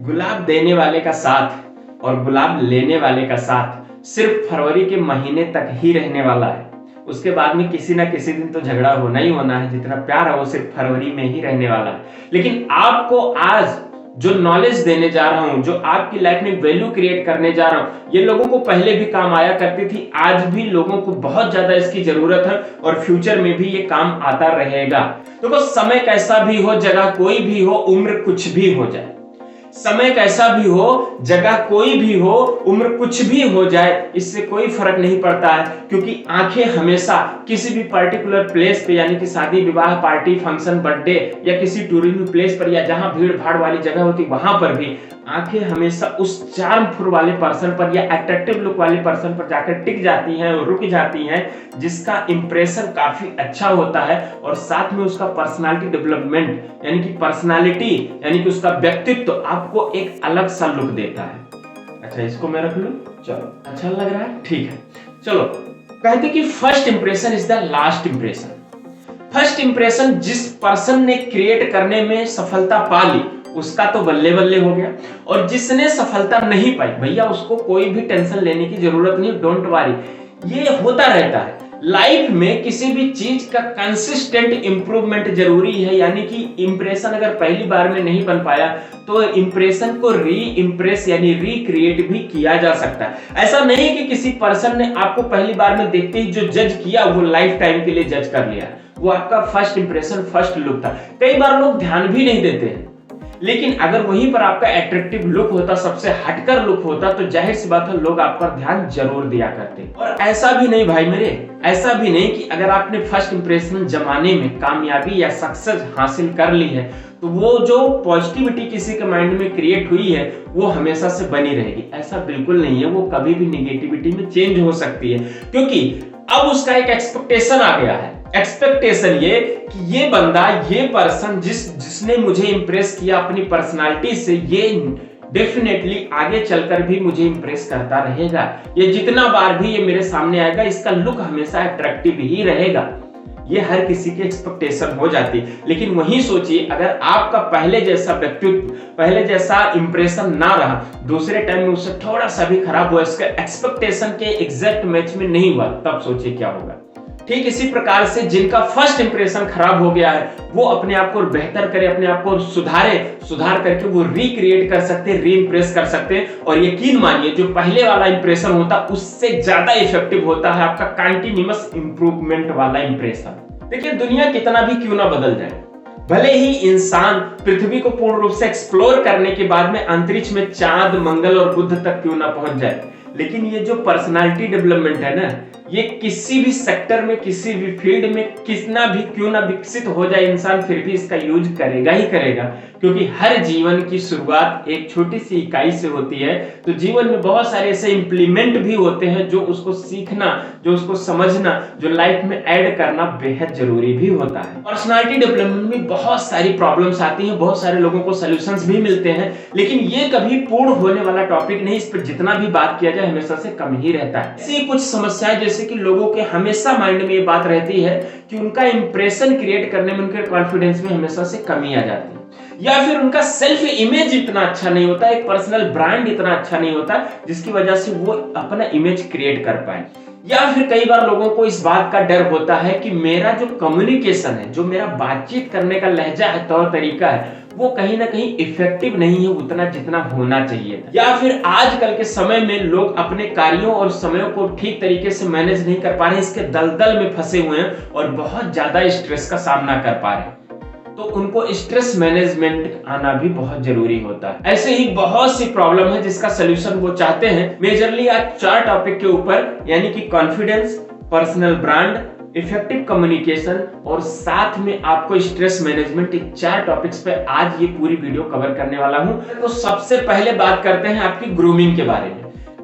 गुलाब देने वाले का साथ और गुलाब लेने वाले का साथ सिर्फ फरवरी के महीने तक ही रहने वाला है। उसके बाद में किसी ना किसी दिन तो झगड़ा होना ही होना है। जितना प्यार है वो सिर्फ फरवरी में ही रहने वाला है। लेकिन आपको आज जो नॉलेज देने जा रहा हूं, जो आपकी लाइफ में वैल्यू क्रिएट करने जा रहा हूं, ये लोगों को पहले भी काम आया करती थी, आज भी लोगों को बहुत ज्यादा इसकी जरूरत है और फ्यूचर में भी ये काम आता रहेगा। देखो, समय कैसा भी हो, जगह कोई भी हो, उम्र कुछ भी हो जाए, समय कैसा भी हो, जगह कोई भी हो, उम्र कुछ भी हो जाए, इससे कोई फर्क नहीं पड़ता है। क्योंकि आंखें हमेशा किसी भी पर्टिकुलर प्लेस पे, यानी कि शादी विवाह पार्टी फंक्शन बर्थडे या किसी टूरिज्म प्लेस पर या जहां भीड़ भाड़ वाली जगह होती वहां पर भी आंखें हमेशा उस चार्मफुल वाले पर्सन पर या अट्रैक्टिव लुक वाले पर्सन पर जाकर टिक जाती हैं और रुक जाती हैं, जिसका इंप्रेशन काफी अच्छा होता है और साथ में उसका पर्सनालिटी डेवलपमेंट यानी कि पर्सनालिटी यानी कि उसका व्यक्तित्व आपको एक अलग सा लुक देता है। अच्छा, इसको मैं रख लूं, चलो, अच्छा लग रहा है, ठीक है। चलो, कहते कि first impression is the last impression. First impression जिस पर्सन ने क्रिएट करने में सफलता पा ली उसका तो बल्ले बल्ले हो गया, और जिसने सफलता नहीं पाई भैया उसको कोई भी टेंशन लेने की जरूरत नहीं, डोंट वरी। ये होता रहता है लाइफ में, किसी भी चीज का कंसिस्टेंट इंप्रूवमेंट जरूरी है। यानी कि इंप्रेशन अगर पहली बार में नहीं बन पाया तो इंप्रेशन को री इंप्रेस यानी रिक्रिएट भी किया जा सकता है। ऐसा नहीं कि किसी पर्सन ने आपको पहली बार में देखते ही जो जज किया वो लाइफ टाइम के लिए जज कर लिया, वो आपका फर्स्ट इंप्रेशन फर्स्ट लुक था। कई बार लोग ध्यान भी नहीं देते हैं, लेकिन अगर वहीं पर आपका अट्रैक्टिव लुक होता, सबसे हटकर लुक होता, तो जाहिर सी बात है लोग आप पर ध्यान जरूर दिया करते। और ऐसा भी नहीं भाई मेरे, ऐसा भी नहीं कि अगर आपने फर्स्ट इंप्रेशन जमाने में कामयाबी या सक्सेस हासिल कर ली है तो वो जो पॉजिटिविटी किसी के माइंड में क्रिएट हुई है वो हमेशा से बनी रहेगी। ऐसा बिल्कुल नहीं है, वो कभी भी निगेटिविटी में चेंज हो सकती है, क्योंकि अब उसका एक एक्सपेक्टेशन आ गया है। एक्सपेक्टेशन ये कि ये बंदा, ये पर्सन जिसने मुझे इंप्रेस किया अपनी पर्सनालिटी से, ये डेफिनेटली आगे चलकर भी मुझे इंप्रेस करता रहेगा। ये जितना बार भी ये मेरे सामने आएगा इसका लुक हमेशा अट्रैक्टिव ही रहेगा। ये हर किसी की एक्सपेक्टेशन हो जाती है। लेकिन वही सोचिए, अगर आपका पहले जैसा व्यक्तित्व, पहले जैसा इंप्रेशन ना रहा, दूसरे टाइम में उससे थोड़ा सा भी खराब हुआ, इसका एक्सपेक्टेशन के एग्जैक्ट मैच में नहीं हुआ, तब सोचिए क्या होगा। ठीक इसी प्रकार से जिनका फर्स्ट इंप्रेशन खराब हो गया है वो अपने आप को बेहतर करे, अपने आप को सुधार करके वो रिक्रिएट कर सकते हैं, री इंप्रेस कर सकते हैं। और यकीन मानिए जो पहले वाला इंप्रेशन होता उससे ज्यादा इफेक्टिव होता है आपका कंटिन्यूअस इंप्रूवमेंट वाला इंप्रेशन। देखिए, दुनिया कितना भी क्यों ना बदल जाए, भले ही इंसान पृथ्वी को पूर्ण रूप से एक्सप्लोर करने के बाद में अंतरिक्ष में चांद, मंगल और बुध तक क्यों ना पहुंच जाए, लेकिन ये जो पर्सनालिटी डेवलपमेंट है ना, ये किसी भी सेक्टर में, किसी भी फील्ड में कितना भी क्यों ना विकसित हो जाए इंसान, फिर भी इसका यूज करेगा ही करेगा। क्योंकि हर जीवन की शुरुआत एक छोटी सी इकाई से होती है, तो जीवन में बहुत सारे ऐसे इंप्लीमेंट भी होते हैं जो उसको सीखना, जो उसको समझना, जो लाइफ में ऐड करना बेहद जरूरी भी होता है। पर्सनालिटी डेवलपमेंट में बहुत सारी प्रॉब्लम्स आती हैं, बहुत सारे लोगों को सॉल्यूशंस भी मिलते हैं, लेकिन ये कभी पूर्ण होने वाला टॉपिक नहीं। इस पर जितना भी बात किया जाए हमेशा से कम ही रहता है। ऐसी कुछ समस्याएं जैसे कि लोगों के हमेशा माइंड में ये बात रहती है कि उनका इंप्रेशन क्रिएट करने में, उनके कॉन्फिडेंस में हमेशा से कमी आ जाती है, या फिर उनका सेल्फ इमेज इतना अच्छा नहीं होता, एक पर्सनल ब्रांड इतना अच्छा नहीं होता जिसकी वजह से वो अपना इमेज क्रिएट कर पाए। या फिर कई बार लोगों को इस बात का डर होता है कि मेरा जो कम्युनिकेशन है, जो मेरा बातचीत करने का लहजा है, तौर तरीका है, वो कहीं ना कहीं इफेक्टिव नहीं है उतना जितना होना चाहिए था। या फिर आजकल के समय में लोग अपने कार्यों और समयों को ठीक तरीके से मैनेज नहीं कर पा रहे, इसके दलदल में फंसे हुए हैं और बहुत ज्यादा स्ट्रेस का सामना कर पा रहे हैं। तो उनको स्ट्रेस मैनेजमेंट आना भी बहुत जरूरी होता है। ऐसे ही बहुत सी प्रॉब्लम है जिसका सोल्यूशन वो चाहते हैं। मेजरली आज 4 टॉपिक के ऊपर, यानी कि confidence, personal brand, effective communication और साथ में आपको स्ट्रेस मैनेजमेंट, इन 4 टॉपिक्स पे आज ये पूरी वीडियो कवर करने वाला हूं। तो सबसे पहले बात करते हैं आपकी ग्रूमिंग के बारे में।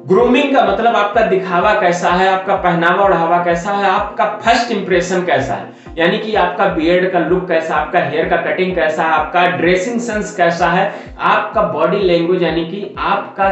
ग्रूमिंग का मतलब आपका दिखावा कैसा है, आपका पहनावा ओढ़ावा कैसा है, आपका फर्स्ट इंप्रेशन कैसा है, यानी कि आपका बियर्ड का लुक कैसा, आपका हेयर का कटिंग कैसा है, आपका ड्रेसिंग सेंस कैसा है, आपका बॉडी लैंग्वेज यानी कि आपका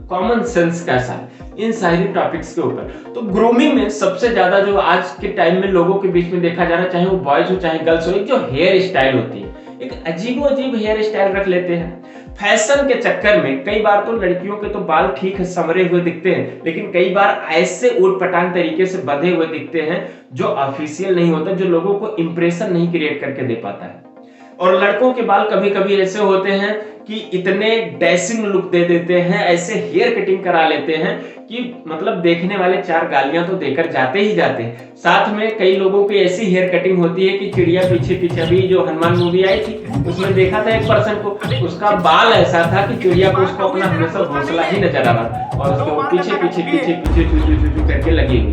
कॉमन सेंस कैसा है, इन सारी टॉपिक्स के ऊपर। तो ग्रूमिंग में सबसे ज्यादा जो आज के टाइम में लोगों के बीच में देखा जा रहा है, चाहे वो बॉयज हो चाहे गर्ल्स हो, एक जो हेयर स्टाइल होती है, एक अजीबो अजीब हेयर स्टाइल रख लेते हैं। फैशन के चक्कर में कई बार तो लड़कियों के तो बाल ठीक है, संवरे हुए दिखते हैं, लेकिन कई बार ऐसे ऊट-पटांग तरीके से बंधे हुए दिखते हैं जो ऑफिशियल नहीं होता, जो लोगों को इंप्रेशन नहीं क्रिएट करके दे पाता है। और लड़कों के बाल कभी कभी ऐसे होते हैं कि इतने डैशिंग लुक दे देते हैं, ऐसे हेयर कटिंग करा लेते हैं कि मतलब देखने वाले 4 गालियां तो देकर जाते ही जाते हैं। साथ में कई लोगों की ऐसी हेयर कटिंग होती है कि चिड़िया पीछे पीछे, अभी जो हनुमान मूवी आई थी उसमें देखा था एक पर्सन को, उसका बाल ऐसा था कि चिड़िया को उसको अपना हमेशा घोंसला ही नजर आ रहा और उसको पीछे पीछे पीछे पीछे चू करके लगी हुई।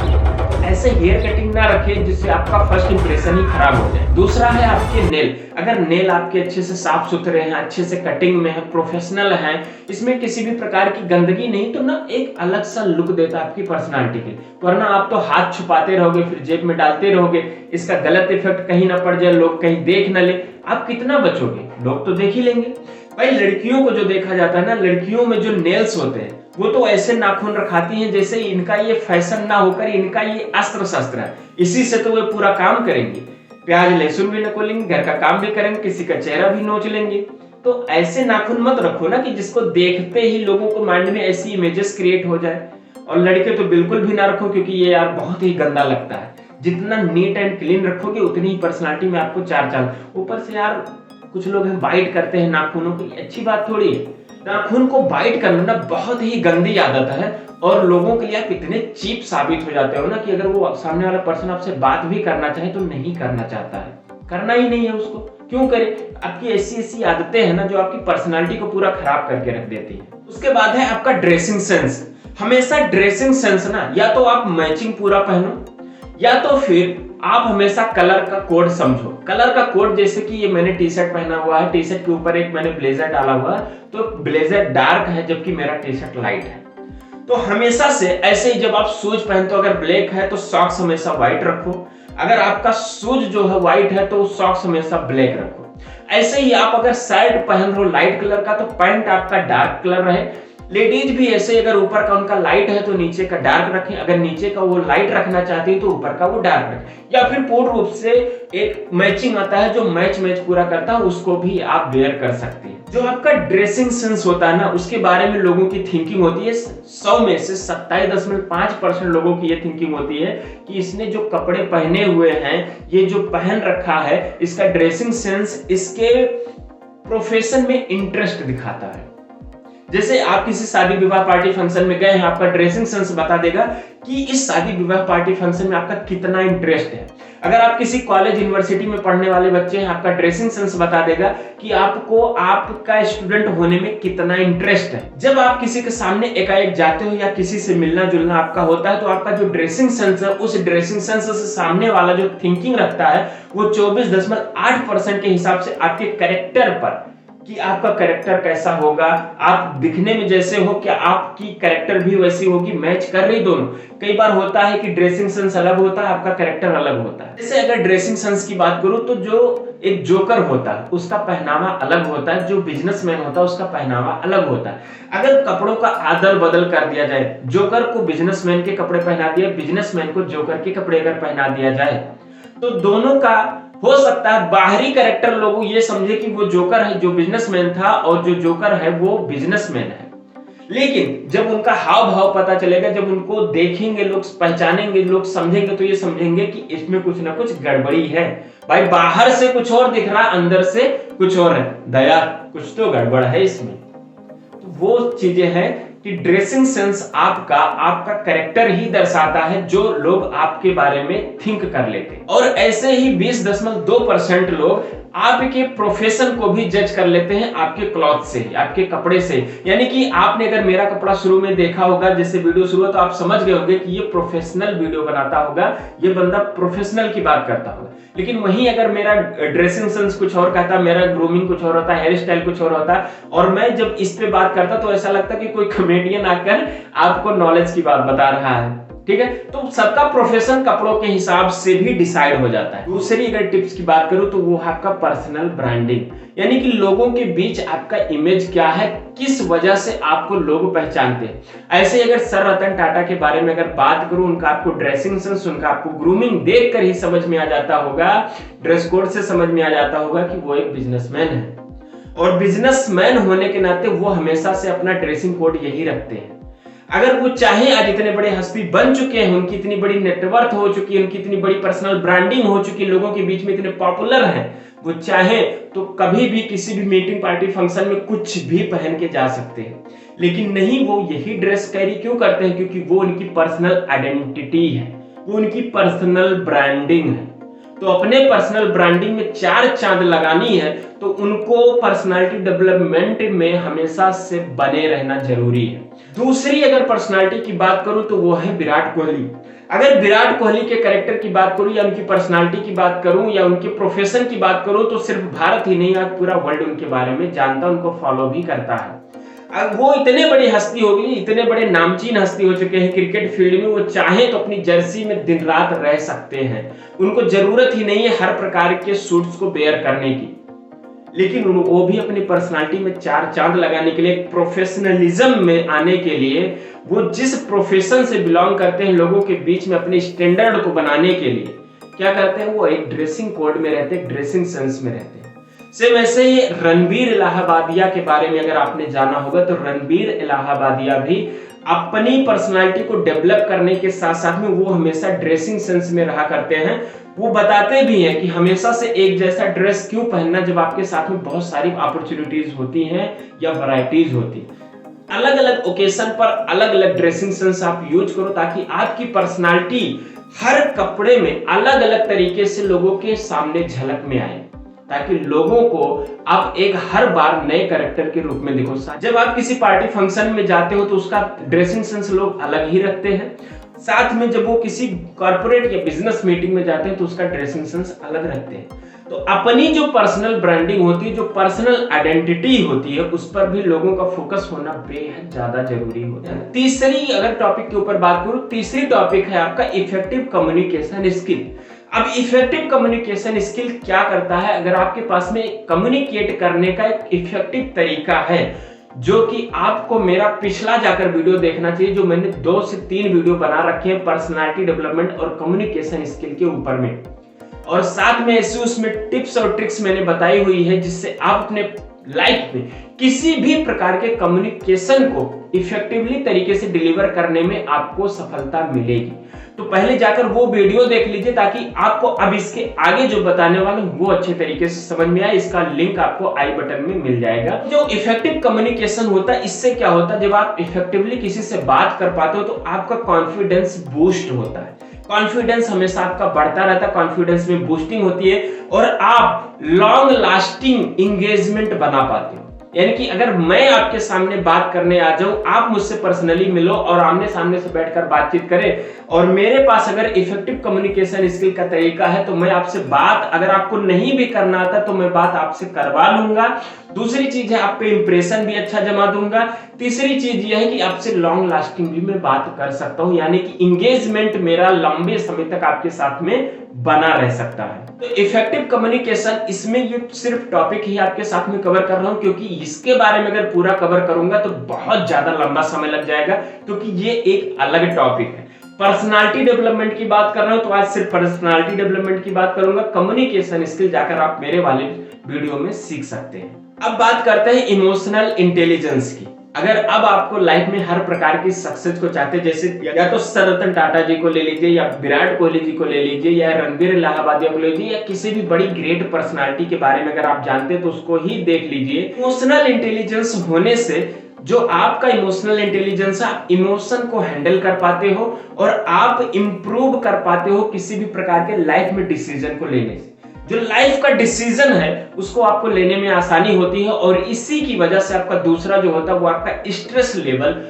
ऐसे हेयर कटिंग ना रखें जिससे आपका फर्स्ट इंप्रेशन ही खराब हो जाए। दूसरा है आपके नेल। अगर नेल आपके अच्छे से साफ सुथरे हैं, अच्छे से कटिंग में है, प्रोफेशनल हैं, इसमें किसी भी प्रकार की गंदगी नहीं, तो ना एक अलग सा लुक देता है आपकी पर्सनालिटी के। वरना आप तो हाथ छुपाते रहोगे, फिर जेब में डालते रहोगे, इसका गलत इफेक्ट कहीं ना पड़ जाए, लोग कहीं देख ना ले, आप कितना बचोगे? लोग तो देख ही लेंगे। भाई लड़कियों को जो देखा जाता है ना, लड़कियों में जो नेल्स होते हैं वो तो ऐसे नाखून रखाती हैं जैसे इनका ये फैशन ना होकर इनका ये अस्त्र शस्त्र है, इसी से तो वे पूरा काम करेंगी। प्याज लहसुन भी नकोलेंगे, घर का काम भी करेंगे, किसी का चेहरा भी नोच लेंगे। तो ऐसे नाखून मत रखो ना कि जिसको देखते ही लोगों को माइंड में ऐसी इमेजेस क्रिएट हो जाए। और लड़के तो बिल्कुल भी ना रखो, क्योंकि ये यार बहुत ही गंदा लगता है। जितना नीट एंड क्लीन रखोगे उतनी ही पर्सनालिटी में आपको चार चांद। ऊपर से यार कुछ लोग बाइट करते हैं नाखूनों की, अच्छी बात थोड़ी है। नाखून को बाइट करना ना बहुत ही गंदी आदत है और लोगों के लिए आप इतने चीप साबित हो जाते हो ना कि अगर वो सामने वाला पर्सन आपसे बात भी करना चाहे तो नहीं करना चाहता है, करना ही नहीं है उसको। क्यों करे? आपकी ऐसी ऐसी आदतें हैं ना जो आपकी पर्सनालिटी को पूरा खराब करके रख देती है। उसके बाद है आपका ड्रेसिंग सेंस। हमेशा ड्रेसिंग सेंस ना, या तो आप मैचिंग पूरा पहनो या तो फिर आप हमेशा कलर का कोड समझो। कलर का कोड जैसे कि ये मैंने टी शर्ट पहना हुआ है, टी शर्ट के ऊपर एक मैंने ब्लेजर डाला हुआ है, तो ब्लेजर डार्क है जबकि मेरा टी शर्ट लाइट है। तो हमेशा से ऐसे ही जब आप शूज पहनते हो, अगर ब्लैक है तो सॉक्स हमेशा व्हाइट रखो, अगर आपका शूज जो है व्हाइट है तो सॉक्स हमेशा ब्लैक रखो। ऐसे ही आप अगर शर्ट पहन रहे हो लाइट कलर का तो पैंट आपका डार्क कलर रहे। लेडीज भी ऐसे, अगर ऊपर का उनका लाइट है तो नीचे का डार्क रखें, अगर नीचे का वो लाइट रखना चाहती है तो ऊपर का वो डार्क रखें। या फिर पूर्ण रूप से एक मैचिंग आता है जो मैच पूरा करता है, उसको भी आप वेयर कर सकते हैं। जो आपका ड्रेसिंग सेंस होता है ना, उसके बारे में लोगों की थिंकिंग होती है 100 में से 27.5% लोगों की ये थिंकिंग होती है कि इसने जो कपड़े पहने हुए हैं, ये जो पहन रखा है, इसका ड्रेसिंग सेंस इसके प्रोफेशन में इंटरेस्ट दिखाता है। जैसे आप किसी शादी विवाह पार्टी फंक्शन में गए हैं, आपका ड्रेसिंग सेंस बता देगा कि इस शादी विवाह पार्टी फंक्शन में आपका कितना इंटरेस्ट है। अगर आप किसी कॉलेज यूनिवर्सिटी में पढ़ने वाले बच्चे हैं, आपका ड्रेसिंग सेंस बता देगा कि आपको आपका स्टूडेंट होने में कितना इंटरेस्ट है। जब आप किसी के सामने एकाएक जाते हो या किसी से मिलना जुलना आपका होता है तो आपका जो ड्रेसिंग सेंस है, उस ड्रेसिंग सेंस से सामने वाला जो थिंकिंग रखता है वो 24.8% के हिसाब से आपके कैरेक्टर पर, कि आपका कैरेक्टर कैसा होगा, आप दिखने में जैसे हो क्या आपकी कैरेक्टर भी वैसी होगी, मैच कर रही दोनों। कई बार होता है कि ड्रेसिंग सेंस अलग होता है, आपका कैरेक्टर अलग होता है। जैसे अगर ड्रेसिंग सेंस की बात करूं तो जो एक जोकर होता है उसका पहनावा अलग होता है, जो बिजनेसमैन होता है उसका पहनावा अलग होता है। अगर कपड़ों का आदल बदल कर दिया जाए, जोकर को बिजनेसमैन के कपड़े पहना दिया, बिजनेसमैन को जोकर के कपड़े अगर पहना दिया जाए तो दोनों का हो सकता है बाहरी कैरेक्टर लोग ये समझे कि वो जोकर है जो बिजनेसमैन था और जो जोकर है वो बिजनेसमैन है। लेकिन जब उनका हाव भाव पता चलेगा, जब उनको देखेंगे लोग, पहचानेंगे लोग, समझेंगे तो ये समझेंगे कि इसमें कुछ ना कुछ गड़बड़ी है। भाई बाहर से कुछ और दिख रहा, अंदर से कुछ और है, दया कुछ तो गड़बड़ है इसमें। तो वो चीजें हैं कि ड्रेसिंग सेंस आपका कैरेक्टर ही दर्शाता है जो लोग आपके बारे में थिंक कर लेते हैं। और ऐसे ही 20.2% लोग आपके प्रोफेशन को भी जज कर लेते हैं आपके क्लॉथ से, आपके कपड़े से। यानी कि आपने अगर मेरा कपड़ा शुरू में देखा होगा, जैसे वीडियो शुरू हुआ तो आप समझ गए होंगे कि ये प्रोफेशनल वीडियो बनाता होगा, ये बंदा प्रोफेशनल की बात करता होगा। लेकिन वहीं अगर मेरा ड्रेसिंग सेंस कुछ और कहता, मेरा ग्रूमिंग कुछ और होता, हेयर स्टाइल कुछ और होता, और मैं जब इस पे बात करता तो ऐसा लगता कि कोई कॉमेडियन आकर आपको नॉलेज की बात बता रहा है। ठीक है, तो सबका प्रोफेशन कपड़ों के हिसाब से भी डिसाइड हो जाता है। दूसरी अगर टिप्स की बात करूं तो वो आपका पर्सनल ब्रांडिंग, यानी कि लोगों के बीच आपका इमेज क्या है, किस वजह से आपको लोग पहचानते हैं। ऐसे अगर सर रतन टाटा के बारे में अगर बात करूं, उनका आपको ड्रेसिंग सेंस, उनका आपको ग्रूमिंग देखकर ही समझ में आ जाता होगा, ड्रेस कोड से समझ में आ जाता होगा कि वो एक बिजनेसमैन है। और बिजनेसमैन होने के नाते वो हमेशा से अपना ड्रेसिंग कोड यही रखते हैं। अगर वो चाहे, आज इतने बड़े हस्ती बन चुके हैं, उनकी इतनी बड़ी नेटवर्थ हो चुकी है, उनकी इतनी बड़ी पर्सनल ब्रांडिंग हो चुकी है, लोगों के बीच में इतने पॉपुलर हैं, वो चाहे तो कभी भी किसी भी मीटिंग पार्टी फंक्शन में कुछ भी पहन के जा सकते हैं। लेकिन नहीं, वो यही ड्रेस कैरी क्यों करते हैं? क्योंकि वो उनकी पर्सनल आइडेंटिटी है, वो उनकी पर्सनल ब्रांडिंग है। तो अपने पर्सनल ब्रांडिंग में 4 चांद लगानी है तो उनको पर्सनालिटी डेवलपमेंट में हमेशा से बने रहना जरूरी है। दूसरी अगर पर्सनालिटी की बात करूं तो वो है विराट कोहली। अगर विराट कोहली के कैरेक्टर की बात करूं या उनकी पर्सनालिटी की बात करूं या उनके प्रोफेशन की बात करूं तो सिर्फ भारत ही नहीं, आज पूरा वर्ल्ड उनके बारे में जानता, उनको फॉलो भी करता है। अब वो इतने बड़ी हस्ती हो गई, इतने बड़े नामचीन हस्ती हो चुके हैं क्रिकेट फील्ड में, वो चाहे तो अपनी जर्सी में दिन रात रह सकते हैं, उनको जरूरत ही नहीं है हर प्रकार के सूट्स को बेयर करने की। लेकिन वो भी अपनी पर्सनालिटी में 4 चांद लगाने के लिए, प्रोफेशनलिज्म में आने के लिए, वो जिस प्रोफेशन से बिलोंग करते हैं लोगों के बीच में अपने स्टैंडर्ड को बनाने के लिए क्या करते हैं? वो एक ड्रेसिंग कोड में रहते हैं, ड्रेसिंग सेंस में रहते हैं। सेम ऐसे ही रणबीर इलाहाबादिया के बारे में अगर आपने जाना होगा तो रणबीर इलाहाबादिया भी अपनी पर्सनालिटी को डेवलप करने के साथ साथ में वो हमेशा ड्रेसिंग सेंस में रहा करते हैं। वो बताते भी हैं कि हमेशा से एक जैसा ड्रेस क्यों पहनना जब आपके साथ में बहुत सारी अपॉर्चुनिटीज होती हैं या वैरायटीज होती हैं। अलग अलग ओकेशन पर अलग अलग ड्रेसिंग सेंस आप यूज करो ताकि आपकी पर्सनालिटी हर कपड़े में अलग अलग तरीके से लोगों के सामने झलक में आए, ताकि लोगों को आप एक हर बार नए कैरेक्टर के रूप में दिखो। जब आप किसी पार्टी फंक्शन में जाते हो तो उसका ड्रेसिंग सेंस लोग अलग ही रखते हैं, साथ में जब वो किसी कॉर्पोरेट या बिजनेस मीटिंग में जाते हैं तो उसका ड्रेसिंग सेंस अलग रखते हैं। तो अपनी जो पर्सनल ब्रांडिंग होती है, जो पर्सनल आइडेंटिटी होती है, उस पर भी लोगों का फोकस होना बेहद ज्यादा जरूरी होता है। तीसरी अगर टॉपिक के ऊपर बात करूं, तीसरी टॉपिक है आपका इफेक्टिव कम्युनिकेशन स्किल। अब इफेक्टिव कम्युनिकेशन स्किल क्या करता है? अगर आपके पास में कम्युनिकेट करने का एक इफेक्टिव तरीका है, जो कि आपको मेरा पिछला जाकर वीडियो देखना चाहिए, जो मैंने 2 से 3 वीडियो बना रखे हैं पर्सनालिटी डेवलपमेंट और कम्युनिकेशन स्किल के ऊपर में, और साथ में ऐसे उसमें टिप्स और ट्रिक्स मैंने बताई हुई है जिससे आप अपने लाइफ में किसी भी प्रकार के कम्युनिकेशन को इफेक्टिवली तरीके से डिलीवर करने में आपको सफलता मिलेगी। तो पहले जाकर वो वीडियो देख लीजिए ताकि आपको अब इसके आगे जो बताने वाला हूं वो अच्छे तरीके से समझ में आए। इसका लिंक आपको आई बटन में मिल जाएगा। जो इफेक्टिव कम्युनिकेशन होता है, इससे क्या होता है, जब आप इफेक्टिवली किसी से बात कर पाते हो तो आपका कॉन्फिडेंस बूस्ट होता है। कॉन्फिडेंस हमेशा आपका बढ़ता रहता है, कॉन्फिडेंस में बूस्टिंग होती है और आप लॉन्ग लास्टिंग इंगेजमेंट बना पाते हो। यानी कि अगर मैं आपके सामने बात करने आ जाऊं, आप मुझसे पर्सनली मिलो और आमने सामने से बैठकर बातचीत करें, और मेरे पास अगर इफेक्टिव कम्युनिकेशन स्किल का तरीका है तो मैं आपसे बात, अगर आपको नहीं भी करना आता तो मैं बात आपसे करवा लूंगा। दूसरी चीज है, आप पे इंप्रेशन भी अच्छा जमा दूंगा। तीसरी चीज यह है कि आपसे लॉन्ग लास्टिंग भी मैं बात कर सकता हूं, यानी कि इंगेजमेंट मेरा लंबे समय तक आपके साथ में बना रह सकता है। तो इफेक्टिव कम्युनिकेशन, इसमें ये सिर्फ टॉपिक ही आपके साथ में कवर कर रहा हूं, क्योंकि इसके बारे में अगर पूरा कवर करूंगा तो बहुत ज्यादा लंबा समय लग जाएगा, क्योंकि ये एक अलग टॉपिक है। पर्सनालिटी डेवलपमेंट की बात कर रहा हूं तो आज सिर्फ पर्सनालिटी डेवलपमेंट की बात करूंगा। कम्युनिकेशन स्किल जाकर आप मेरे वाले वीडियो में सीख सकते हैं। अब बात करते हैं इमोशनल इंटेलिजेंस की। अगर अब आपको लाइफ में हर प्रकार की सक्सेस को चाहते, जैसे या तो सर रतन टाटा जी को ले लीजिए, या विराट कोहली जी को ले लीजिए, या रणबीर इलाहाबादिया को ले लीजिए, या किसी भी बड़ी ग्रेट पर्सनालिटी के बारे में अगर आप जानते हैं तो उसको ही देख लीजिए। इमोशनल इंटेलिजेंस होने से जो आपका इमोशनल इंटेलिजेंस है, आप इमोशन को हैंडल कर पाते हो और आप इंप्रूव कर पाते हो किसी भी प्रकार के लाइफ में डिसीजन को लेने से। जो लाइफ का डिसीजन है उसको आपको लेने में आसानी होती है, और इसी की वजह से आपका दूसरा जो होता है वो आपका स्ट्रेस लेवल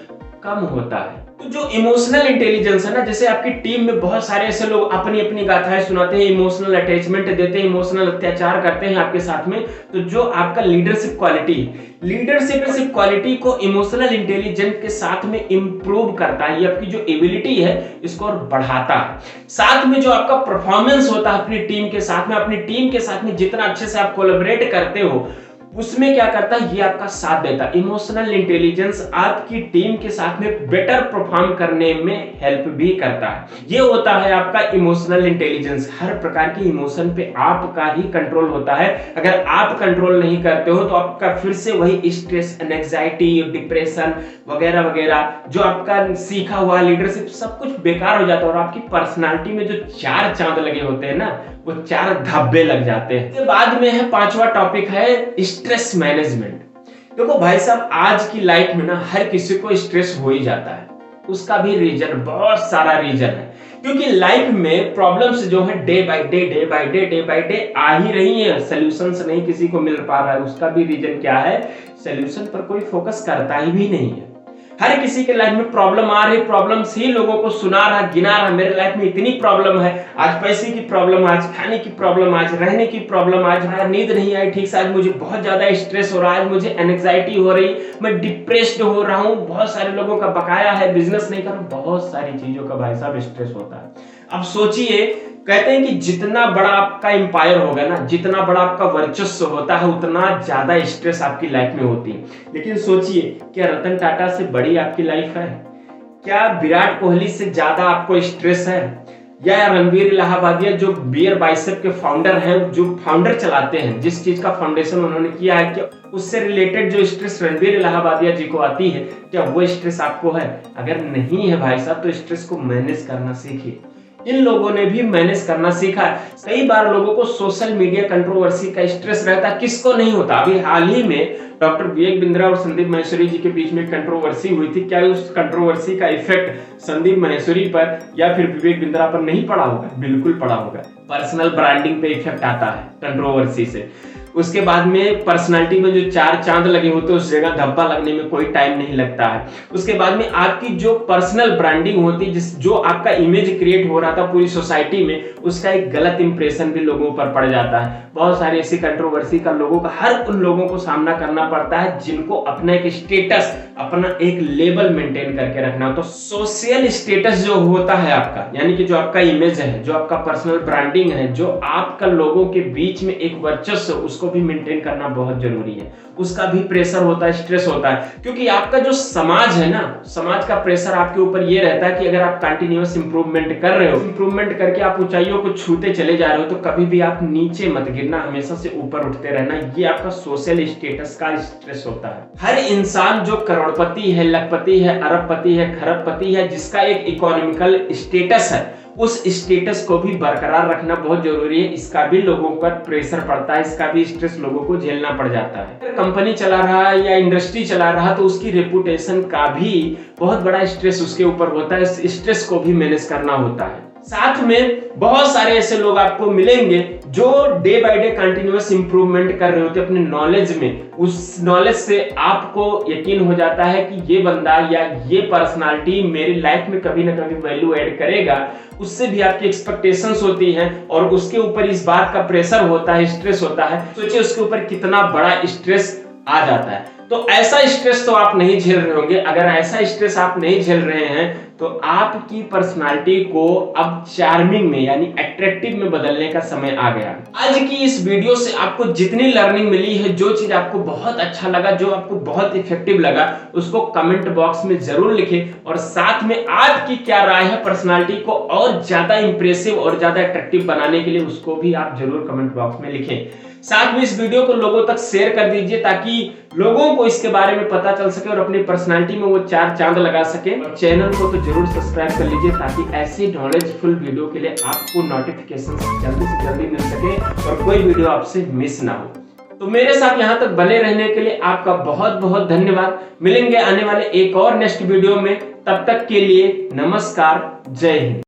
कम होता है। तो जो इमोशनल इंटेलिजेंस है ना, जैसे आपकी टीम में बहुत सारे ऐसे लोग अपनी अपनी गाथाएं सुनाते हैं, इमोशनल अटैचमेंट देते हैं, इमोशनल अत्याचार करते हैं आपके साथ में, तो जो आपका लीडरशिप क्वालिटी है, लीडरशिप क्वालिटी को इमोशनल इंटेलिजेंस के साथ में इंप्रूव करता है। ये आपकी जो एबिलिटी है इसको और बढ़ाता है। साथ में जो आपका परफॉर्मेंस होता है अपनी टीम के साथ में, अपनी टीम के साथ में जितना अच्छे से आप कोलैबोरेट करते हो, उसमें क्या करता है, ये आपका साथ देता है। इमोशनल इंटेलिजेंस आपकी टीम के साथ में बेटर परफॉर्म करने में हेल्प भी करता है। ये होता है आपका इमोशनल इंटेलिजेंस। हर प्रकार की इमोशन पे आपका ही कंट्रोल होता है। अगर आप कंट्रोल नहीं करते हो तो आपका फिर से वही स्ट्रेस, एंजाइटी, डिप्रेशन वगैरह वगैरह जो आपका सीखा हुआ लीडरशिप सब कुछ बेकार हो जाता है और आपकी पर्सनालिटी में जो 4 चांद लगे होते हैं ना, वो 4 धब्बे लग जाते हैं। इसके बाद में है 5वां टॉपिक है स्ट्रेस मैनेजमेंट। देखो भाई साहब, आज की लाइफ में ना हर किसी को स्ट्रेस हो ही जाता है। उसका भी रीजन, बहुत सारा रीजन है, क्योंकि लाइफ में प्रॉब्लम्स जो है डे बाय डे आ ही रही है। सॉल्यूशंस नहीं किसी को मिल पा रहा है। उसका भी रीजन क्या है, सॉल्यूशन पर कोई फोकस करता ही भी नहीं है। हर किसी के लाइफ में प्रॉब्लम आ रही, प्रॉब्लम्स ही लोगों को सुना रहा, गिना रहा, मेरे लाइफ में इतनी प्रॉब्लम है, आज पैसे की प्रॉब्लम, आज खाने की प्रॉब्लम, आज रहने की प्रॉब्लम, आज नींद नहीं आई ठीक से, आज मुझे बहुत ज्यादा स्ट्रेस हो रहा है, आज मुझे एंजाइटी हो रही, मैं डिप्रेस्ड हो रहा हूँ, बहुत सारे लोगों का बकाया है, बिजनेस नहीं कर रहा, बहुत सारी चीजों का भाई साहब स्ट्रेस होता है। अब सोचिए, कहते हैं कि जितना बड़ा आपका एम्पायर होगा ना, जितना बड़ा आपका वर्चस्व होता है, उतना ज्यादा स्ट्रेस आपकी लाइफ में होती है। लेकिन सोचिए, क्या रतन टाटा से बड़ी आपकी लाइफ है? क्या विराट कोहली से ज्यादा आपको स्ट्रेस है? या रणवीर इलाहाबादिया जो बियर बाइसेप के फाउंडर हैं, जो फाउंडर चलाते हैं, जिस चीज का फाउंडेशन उन्होंने किया है, क्या उससे रिलेटेड जो स्ट्रेस रणवीर इलाहाबादिया जी को आती है, क्या वो स्ट्रेस आपको है? अगर नहीं है भाई साहब, तो स्ट्रेस को मैनेज करना सीखिए। इन लोगों ने भी मैनेज करना सीखा है। कई बार लोगों को सोशल मीडिया कंट्रोवर्सी का स्ट्रेस रहता है, किसको नहीं होता। अभी हाल ही में डॉक्टर विवेक बिंद्रा और संदीप महेश्वरी जी के बीच में कंट्रोवर्सी हुई थी। क्या उस कंट्रोवर्सी का इफेक्ट संदीप महेश्वरी पर या फिर विवेक बिंद्रा पर नहीं पड़ा होगा? बिल्कुल पड़ा होगा। पर्सनल ब्रांडिंग पे इफेक्ट आता है कंट्रोवर्सी से। उसके बाद में पर्सनालिटी में जो 4 चांद लगे होते हैं, उस जगह धब्बा लगने में कोई टाइम नहीं लगता है। उसके बाद में आपकी जो पर्सनल ब्रांडिंग होती है, जो आपका इमेज क्रिएट हो रहा था पूरी सोसाइटी में, उसका एक गलत इंप्रेशन भी लोगों पर पड़ जाता है। बहुत सारी ऐसी कंट्रोवर्सी का लोगों का, हर उन लोगों को सामना करना पड़ता है जिनको अपना एक स्टेटस, अपना एक लेवल मेंटेन करके रखना। तो सोशल स्टेटस जो होता है आपका, यानी कि जो आपका इमेज है, जो आपका पर्सनल ब्रांडिंग है, जो आपका लोगों के बीच में एक वर्चस्व, उसको भी मेंटेन करना बहुत जरूरी है। उसका भी प्रेशर होता है, स्ट्रेस होता है, क्योंकि आपका जो समाज है ना, समाज का प्रेशर आपके ऊपर ये रहता है कि अगर आप कंटिन्यूअस इंप्रूवमेंट कर रहे हो, इंप्रूवमेंट करके आप ऊंचाइयों को छूते चले जा रहे हो, तो कभी भी आप नीचे मत गिरना, हमेशा से ऊपर उठते रहना। ये आपका सोशल स्टेटस का स्ट्रेस होता है। हर इंसान जो करोड़पति है, लखपति है, अरबपति है, खरबपति है, जिसका एक इकोनॉमिकल स्टेटस है, उस स्टेटस को भी बरकरार रखना बहुत जरूरी है। इसका भी लोगों पर प्रेशर पड़ता है, इसका भी स्ट्रेस लोगों को झेलना पड़ जाता है। अगर कंपनी चला रहा है या इंडस्ट्री चला रहा है, तो उसकी रेपुटेशन का भी बहुत बड़ा स्ट्रेस उसके ऊपर होता है। इस स्ट्रेस को भी मैनेज करना होता है। साथ में बहुत सारे ऐसे लोग आपको मिलेंगे जो day by day continuous improvement कर रहे होते हैं अपने नॉलेज में। उस नॉलेज से आपको यकीन हो जाता है कि ये बंदा या ये पर्सनालिटी मेरी लाइफ में कभी ना कभी वैल्यू ऐड करेगा। उससे भी आपकी एक्सपेक्टेशंस होती हैं और उसके ऊपर इस बात का प्रेशर होता है, स्ट्रेस होता है। सोचिए उसके ऊपर कितना बड़ा स्ट्रेस आ जाता है। तो ऐसा स्ट्रेस तो आप नहीं झेल रहे होंगे। अगर ऐसा स्ट्रेस आप नहीं झेल रहे हैं, तो आपकी पर्सनालिटी को अब चार्मिंग में यानी अट्रैक्टिव में बदलने का समय आ गया। आज की इस वीडियो से आपको जितनी लर्निंग मिली है, जो चीज आपको बहुत अच्छा लगा, जो आपको बहुत इफेक्टिव लगा, उसको कमेंट बॉक्स में जरूर लिखें। और साथ में आपकी क्या राय है पर्सनालिटी को और ज्यादा इंप्रेसिव और ज्यादा अट्रैक्टिव बनाने के लिए, उसको भी आप जरूर कमेंट बॉक्स में लिखें। साथ में इस वीडियो को लोगों तक शेयर कर दीजिए, ताकि लोगों को इसके बारे में पता चल सके और अपनी पर्सनालिटी में वो 4 चांद लगा सके। चैनल को तो जरूर सब्सक्राइब कर लीजिए, ताकि ऐसे नॉलेजफुल वीडियो के लिए आपको नोटिफिकेशन जल्दी से जल्दी मिल सके और कोई वीडियो आपसे मिस ना हो। तो मेरे साथ यहाँ तक बने रहने के लिए आपका बहुत बहुत धन्यवाद। मिलेंगे आने वाले एक और नेक्स्ट वीडियो में। तब तक के लिए नमस्कार, जय हिंद।